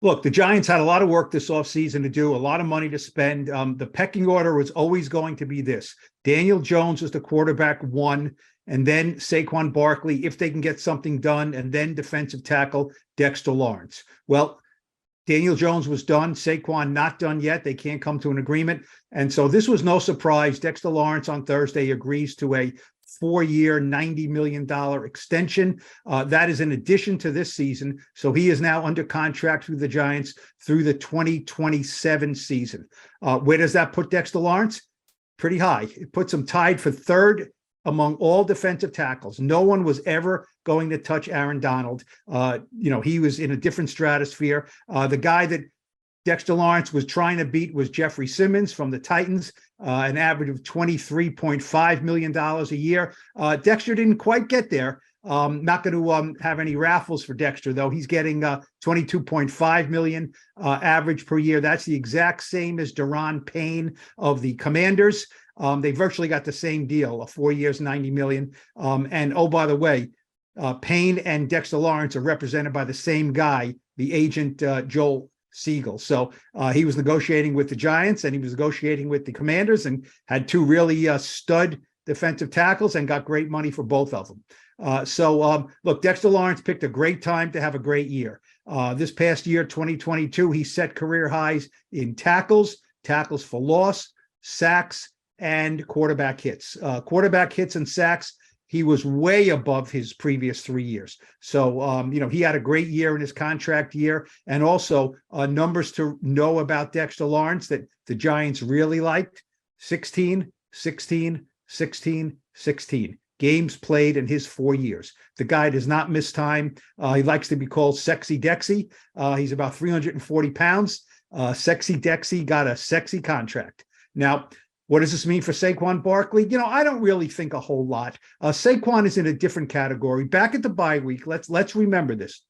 Look, the Giants had a lot of work this offseason to do, a lot of money to spend. The pecking order was always going to be this. Daniel Jones was the quarterback one, and then Saquon Barkley, if they can get something done, and then defensive tackle Dexter Lawrence. Well, Daniel Jones was done. Saquon not done yet. They can't come to an agreement. And so this was no surprise. Dexter Lawrence on Thursday agrees to a 4-year, $90 million extension. That is in addition to this season. So he is now under contract with the Giants through the 2027 season. Where does that put Dexter Lawrence? Pretty high. It puts him tied for third among all defensive tackles. No one was ever going to touch Aaron Donald. He was in a different stratosphere. The guy that Dexter Lawrence was trying to beat was Jeffrey Simmons from the Titans, an average of $23.5 million a year. Dexter didn't quite get there. Not going to have any raffles for Dexter, though. He's getting $22.5 million average per year. That's the exact same as Daron Payne of the Commanders. They virtually got the same deal, 4 years, $90 million. And oh, by the way, Payne and Dexter Lawrence are represented by the same guy, the agent Joel Siegel. So he was negotiating with the Giants and he was negotiating with the Commanders and had two really stud defensive tackles and got great money for both of them. Look, Dexter Lawrence picked a great time to have a great year. This past year, 2022, he set career highs in tackles for loss, sacks, and quarterback hits. Quarterback hits and sacks, he was way above his previous 3 years. So, he had a great year in his contract year. And also numbers to know about Dexter Lawrence that the Giants really liked: 16, 16, 16, 16. Games played in his 4 years. The guy does not miss time. He likes to be called Sexy Dexy. He's about 340 pounds. Sexy Dexy got a sexy contract. Now, what does this mean for Saquon Barkley? I don't really think a whole lot. Saquon is in a different category. Back at the bye week, let's remember this.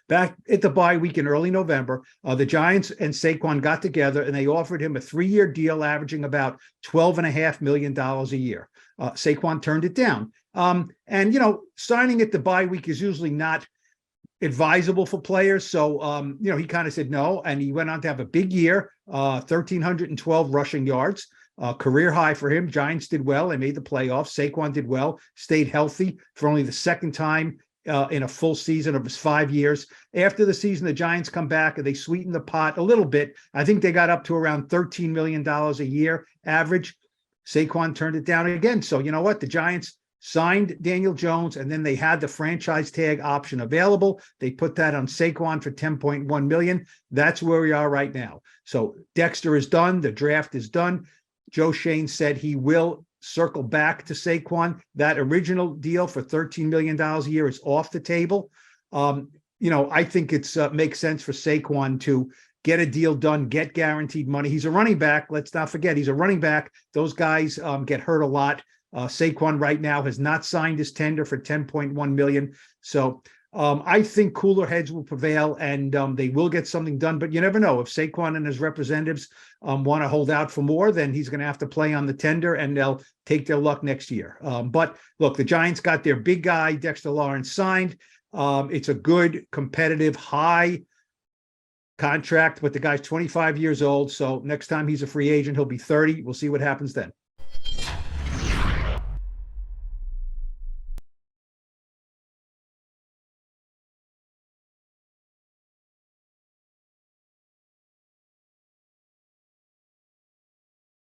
Back at the bye week in early November, the Giants and Saquon got together and they offered him a 3-year deal averaging about $12.5 million a year. Saquon turned it down. Signing at the bye week is usually not advisable for players. So, he kind of said no, and he went on to have a big year, 1,312 rushing yards. Career high for him. Giants did well. They made the playoffs. Saquon did well, stayed healthy for only the second time in a full season of his 5 years. After the season, the Giants come back and they sweeten the pot a little bit. I think they got up to around $13 million a year average. Saquon turned it down again. So you know what? The Giants signed Daniel Jones, and then they had the franchise tag option available. They put that on Saquon for $10.1 million. That's where we are right now. So Dexter is done. The draft is done. Joe Shane said he will circle back to Saquon. That original deal for $13 million a year is off the table. I think it's makes sense for Saquon to get a deal done, get guaranteed money. He's a running back. Let's not forget, he's a running back. Those guys get hurt a lot. Saquon right now has not signed his tender for $10.1 million. So I think cooler heads will prevail and they will get something done. But you never know. If Saquon and his representatives want to hold out for more, then he's going to have to play on the tender and they'll take their luck next year. But look, the Giants got their big guy, Dexter Lawrence, signed. It's a good, competitive, high contract, but the guy's 25 years old. So next time he's a free agent, he'll be 30. We'll see what happens then.